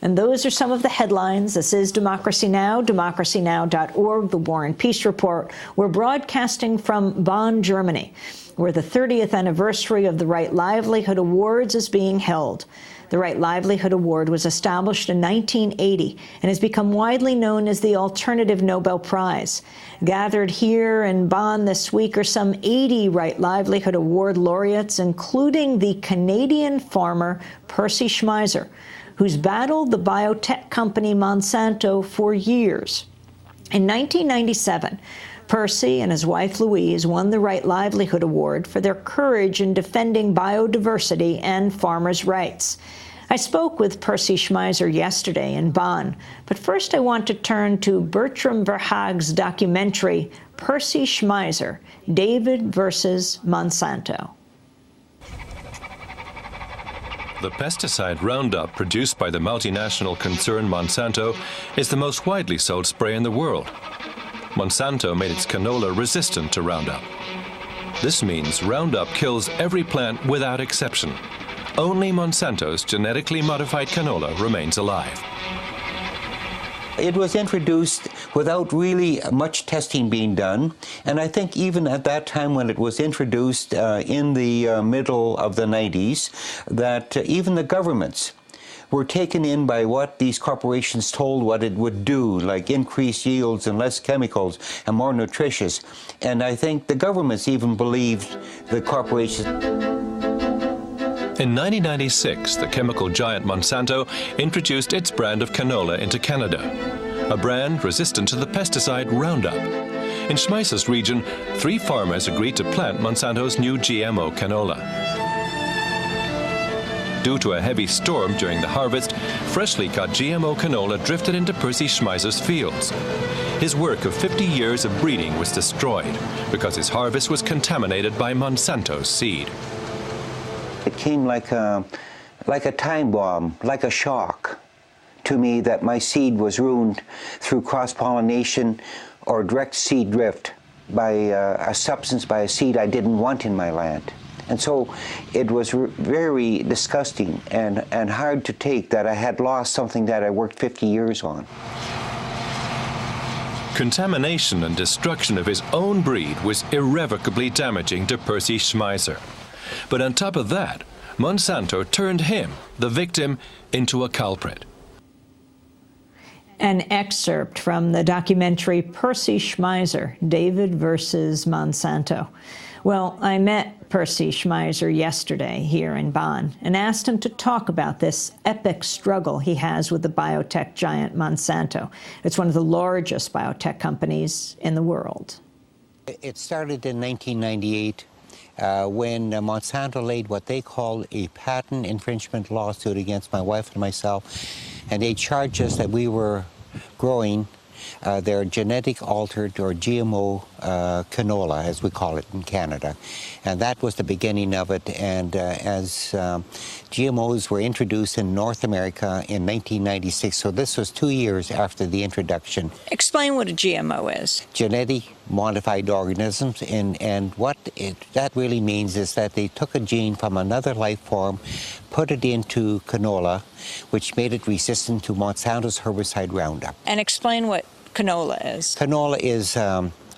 And those are some of the headlines. This is Democracy Now!, democracynow.org, the War and Peace Report. We're broadcasting from Bonn, Germany, where the 30th anniversary of the Right Livelihood Awards is being held. The Right Livelihood Award was established in 1980 and has become widely known as the Alternative Nobel Prize. Gathered here in Bonn this week are some 80 Right Livelihood Award laureates, including the Canadian farmer Percy Schmeiser, who's battled the biotech company Monsanto for years. In 1997, Percy and his wife Louise won the Right Livelihood Award for their courage in defending biodiversity and farmers' rights. I spoke with Percy Schmeiser yesterday in Bonn, but first I want to turn to Bertram Verhaag's documentary, Percy Schmeiser, David versus Monsanto. The pesticide Roundup produced by the multinational concern Monsanto is the most widely sold spray in the world. Monsanto made its canola resistant to Roundup. This means Roundup kills every plant without exception. Only Monsanto's genetically modified canola remains alive. It was introduced without really much testing being done, and I think even at that time when it was introduced in the middle of the 90s, that even the governments were taken in by what these corporations told what it would do, like increased yields and less chemicals and more nutritious. And I think the governments even believed the corporations. In 1996, the chemical giant Monsanto introduced its brand of canola into Canada, a brand resistant to the pesticide Roundup. In Schmeiser's region, 3 farmers agreed to plant Monsanto's new GMO canola. Due to a heavy storm during the harvest, freshly cut GMO canola drifted into Percy Schmeiser's fields. His work of 50 years of breeding was destroyed because his harvest was contaminated by Monsanto's seed. It came like a time bomb, like a shock to me that my seed was ruined through cross-pollination or direct seed drift by a substance, by a seed I didn't want in my land. And so it was very disgusting and hard to take that I had lost something that I worked 50 years on. Contamination and destruction of his own breed was irrevocably damaging to Percy Schmeiser. But on top of that, Monsanto turned him, the victim, into a culprit. An excerpt from the documentary Percy Schmeiser, David versus Monsanto. Well, I met Percy Schmeiser yesterday here in Bonn and asked him to talk about this epic struggle he has with the biotech giant Monsanto. It's one of the largest biotech companies in the world. It started in 1998. When Monsanto laid what they called a patent infringement lawsuit against my wife and myself, and they charged us that we were growing their genetic altered or GMO canola, as we call it in Canada. And that was the beginning of it. And as GMOs were introduced in North America in 1996, so this was 2 years after the introduction. Explain what a GMO is. Genetic modified organisms, and what that really means is that they took a gene from another life form, put it into canola, which made it resistant to Monsanto's herbicide Roundup. And explain what canola is. Canola is,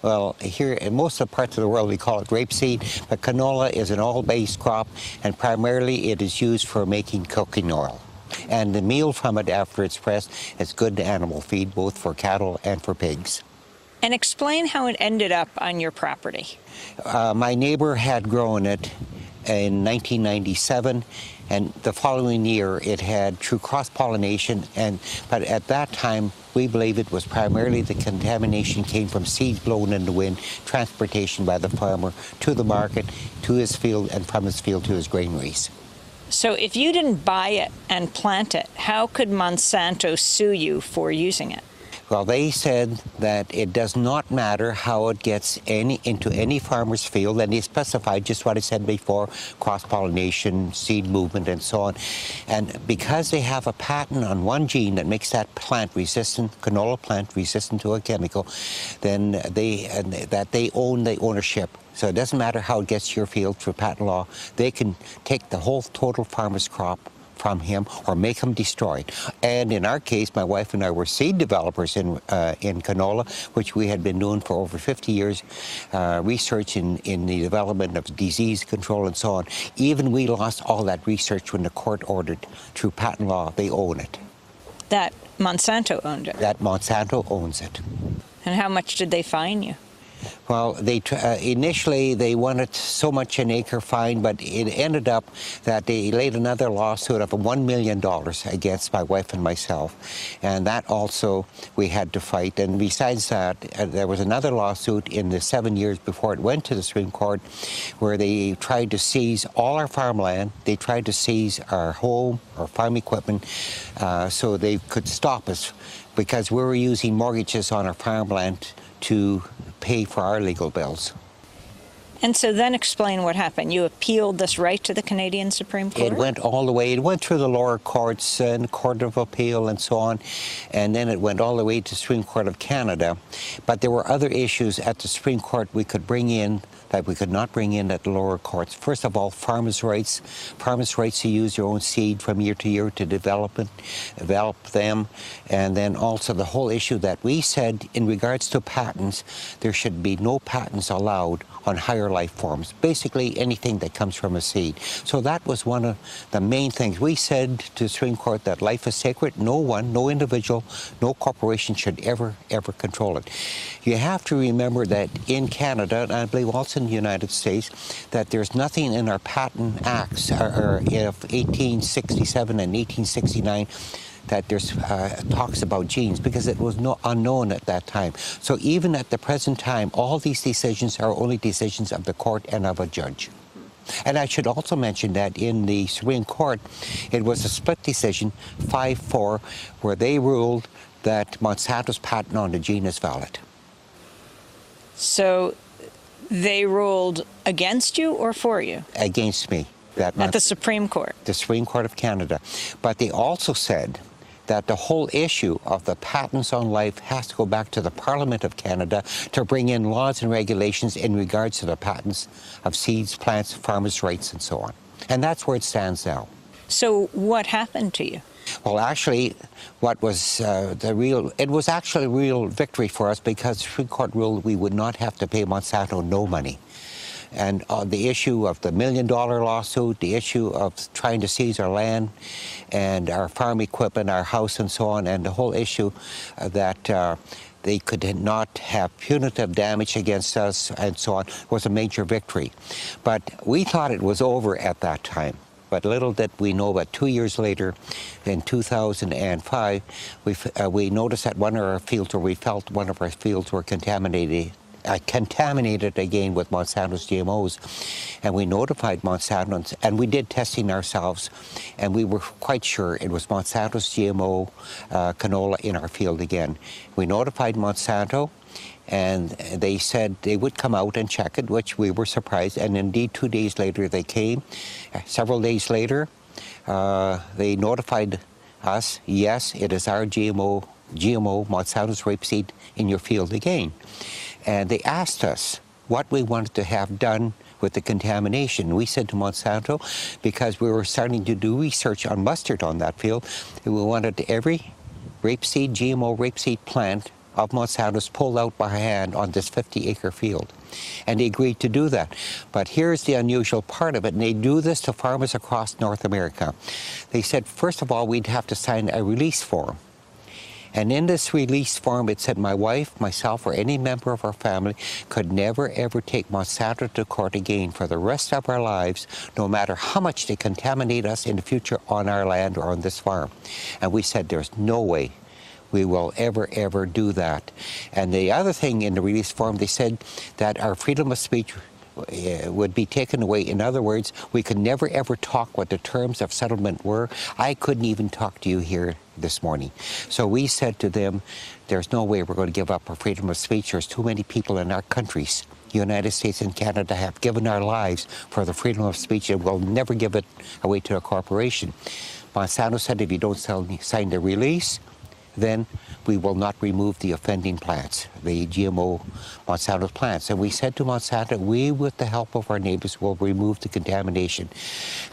well, here in most of the parts of the world we call it rapeseed, but canola is an oil-based crop, and primarily it is used for making cooking oil. And the meal from it after it's pressed is good animal feed, both for cattle and for pigs. And explain how it ended up on your property. My neighbor had grown it in 1997, and the following year it had through cross-pollination, but at that time we believe it was primarily the contamination came from seeds blown in the wind, transportation by the farmer to the market, to his field, and from his field to his granaries. So if you didn't buy it and plant it, how could Monsanto sue you for using it? Well, they said that it does not matter how it gets into any farmer's field, and they specified just what I said before, cross-pollination, seed movement, and so on. And because they have a patent on one gene that makes that plant resistant, canola plant resistant to a chemical, then they own the ownership. So it doesn't matter how it gets to your field through patent law. They can take the whole total farmer's crop from him or make him destroyed. And in our case, my wife and I were seed developers in canola, which we had been doing for over 50 years, research in the development of disease control and so on. Even we lost all that research when the court ordered through patent law, they own it. That Monsanto owned it? That Monsanto owns it. And how much did they fine you? Well, initially they wanted so much an acre fine, but it ended up that they laid another lawsuit of $1 million against my wife and myself, and that also we had to fight. And besides that, there was another lawsuit in the 7 years before it went to the Supreme Court, where they tried to seize all our farmland. They tried to seize our home, our farm equipment, so they could stop us, because we were using mortgages on our farmland to pay for our legal bills. And so then explain what happened. You appealed this right to the Canadian Supreme Court? It went all the way. It went through the lower courts and Court of Appeal and so on, and then it went all the way to Supreme Court of Canada. But there were other issues at the Supreme Court we could bring in that we could not bring in at the lower courts. First of all, farmers' rights to use their own seed from year to year to develop them, and then also the whole issue that we said in regards to patents, there should be no patents allowed on higher life forms, basically anything that comes from a seed. So that was one of the main things. We said to the Supreme Court that life is sacred. No one, no individual, no corporation should ever control it. You have to remember that in Canada, and I believe also in the United States, that there's nothing in our patent acts of 1867 and 1869 that there's talks about genes, because it was unknown at that time. So even at the present time, all these decisions are only decisions of the court and of a judge. And I should also mention that in the Supreme Court, it was a split decision, 5-4, where they ruled that Monsanto's patent on the gene is valid. So they ruled against you or for you? Against me. At the Supreme Court? The Supreme Court of Canada. But they also said that the whole issue of the patents on life has to go back to the Parliament of Canada to bring in laws and regulations in regards to the patents of seeds, plants, farmers' rights, and so on. And that's where it stands now. So what happened to you? Well, actually, what was it was actually a real victory for us, because the Supreme Court ruled we would not have to pay Monsanto no money. And the issue of the $1 million lawsuit, the issue of trying to seize our land and our farm equipment, our house and so on, and the whole issue that they could not have punitive damage against us and so on, was a major victory. But we thought it was over at that time. But little did we know that 2 years later, in 2005, we noticed that one of our fields, or we felt one of our fields, were contaminated again with Monsanto's GMOs, and we notified Monsanto, and we did testing ourselves, and we were quite sure it was Monsanto's GMO canola in our field again. We notified Monsanto, and they said they would come out and check it, which we were surprised, and indeed 2 days later they came. Several days later, they notified us, yes, it is our GMO, Monsanto's rapeseed, in your field again. And they asked us what we wanted to have done with the contamination. We said to Monsanto, because we were starting to do research on mustard on that field, and we wanted every rapeseed, GMO rapeseed plant of Monsanto's pulled out by hand on this 50-acre field. And they agreed to do that. But here's the unusual part of it, and they do this to farmers across North America. They said, first of all, we'd have to sign a release form. And in this release form, it said my wife, myself, or any member of our family could never, ever take Monsanto to court again for the rest of our lives, no matter how much they contaminate us in the future on our land or on this farm. And we said there's no way we will ever do that. And the other thing in the release form, they said that our freedom of speech would be taken away. In other words, we could never ever talk what the terms of settlement were. I couldn't even talk to you here this morning. So we said to them, there's no way we're going to give up our freedom of speech. There's too many people in our countries, the United States and Canada, have given our lives for the freedom of speech, and we'll never give it away to a corporation. Monsanto said if you don't sign the release, then we will not remove the offending plants, the GMO Monsanto plants. And we said to Monsanto, we, with the help of our neighbors, will remove the contamination.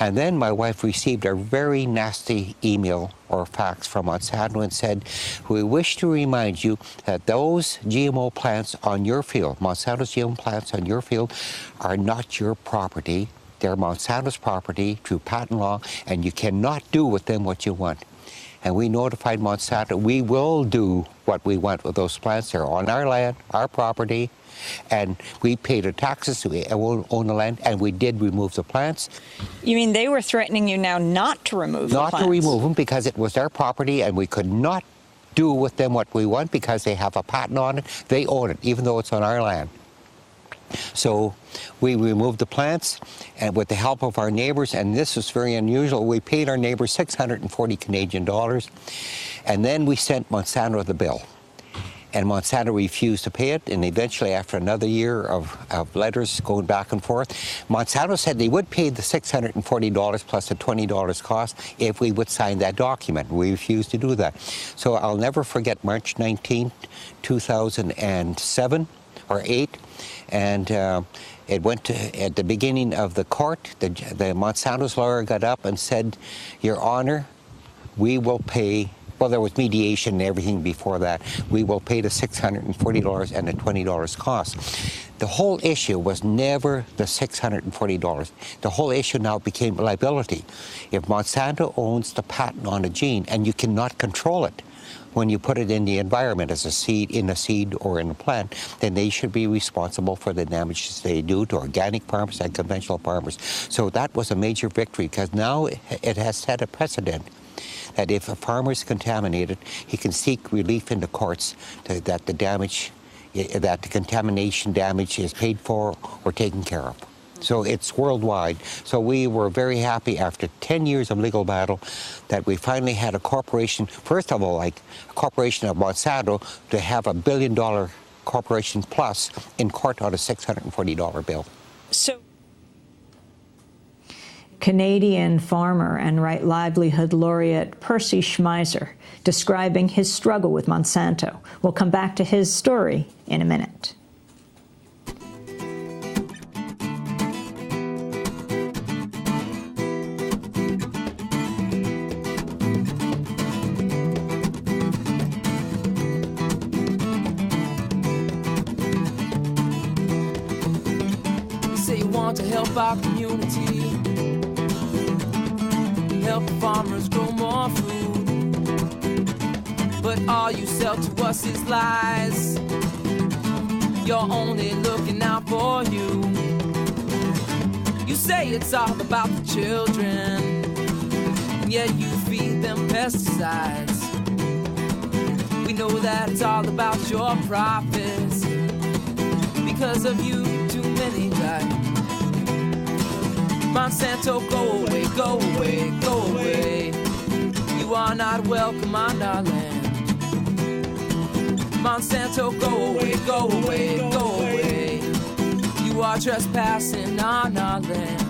And then my wife received a very nasty email or fax from Monsanto and said, we wish to remind you that those GMO plants on your field, Monsanto's GMO plants on your field, are not your property. They're Monsanto's property through patent law, and you cannot do with them what you want. And we notified Monsanto, we will do what we want with those plants. They're on our land, our property, and we paid our taxes, we own the land, and we did remove the plants. You mean they were threatening you now not to remove the plants? Not to remove them because it was their property, and we could not do with them what we want because they have a patent on it. They own it, even though it's on our land. So we removed the plants, and with the help of our neighbors, and this was very unusual, we paid our neighbors 640 Canadian dollars, and then we sent Monsanto the bill. And Monsanto refused to pay it, and eventually, after another year of letters going back and forth, Monsanto said they would pay the $640 plus the $20 cost if we would sign that document. We refused to do that. So I'll never forget March 19, 2007 or 8, and it went to, at the beginning of the court, the Monsanto's lawyer got up and said, Your Honor, we will pay, well, there was mediation and everything before that, we will pay the $640 and the $20 cost. The whole issue was never the $640. The whole issue now became liability. If Monsanto owns the patent on a gene and you cannot control it, when you put it in the environment as a seed, in a seed or in a plant, then they should be responsible for the damages they do to organic farmers and conventional farmers. So that was a major victory, because now it has set a precedent that if a farmer is contaminated, he can seek relief in the courts that the damage, that the contamination damage is paid for or taken care of. So it's worldwide. So we were very happy after 10 years of legal battle that we finally had a corporation, first of all, like a corporation of Monsanto, to have $1 billion corporation plus in court on a $640 bill. So Canadian farmer and Right Livelihood laureate Percy Schmeiser describing his struggle with Monsanto. We'll come back to his story in a minute. To help our community, help farmers grow more food, but all you sell to us is lies. You're only looking out for you. You say it's all about the children, yet you feed them pesticides. We know that it's all about your profits. Because of you, too many die. Monsanto, go away, go away, go away. You are not welcome on our land. Monsanto, go away, go away, go away. You are trespassing on our land.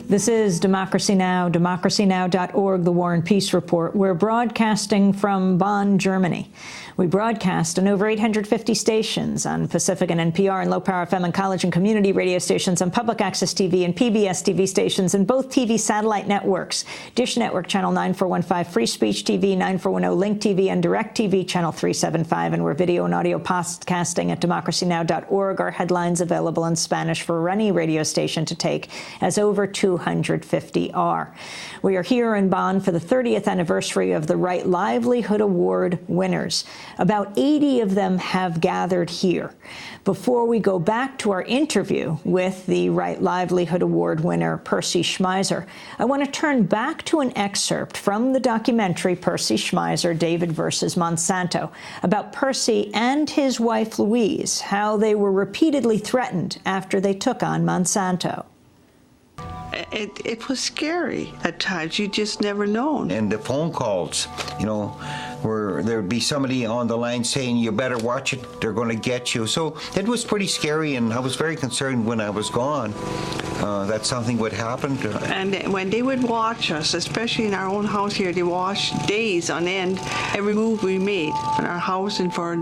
This is Democracy Now!, democracynow.org, the War and Peace Report. We're broadcasting from Bonn, Germany. We broadcast on over 850 stations on Pacific and NPR and low-power FM and college and community radio stations, on public access TV and PBS TV stations, and both TV satellite networks. Dish Network Channel 9415, Free Speech TV 9410, Link TV, and Direct TV Channel 375. And we're video and audio podcasting at democracynow.org. Our headlines available in Spanish for any radio station to take, as over 250 are. We are here in Bonn for the 30th anniversary of the Right Livelihood Award winners. About 80 of them have gathered here. Before we go back to our interview with the Right Livelihood Award winner, Percy Schmeiser, I want to turn back to an excerpt from the documentary Percy Schmeiser, David versus Monsanto, about Percy and his wife Louise, how they were repeatedly threatened after they took on Monsanto. It was scary at times. You just never known. And the phone calls, you know, where there'd be somebody on the line saying, you better watch it, they're going to get you. So it was pretty scary, and I was very concerned when I was gone that something would happen. And when they would watch us, especially in our own house here, they watched days on end every move we made in our house and for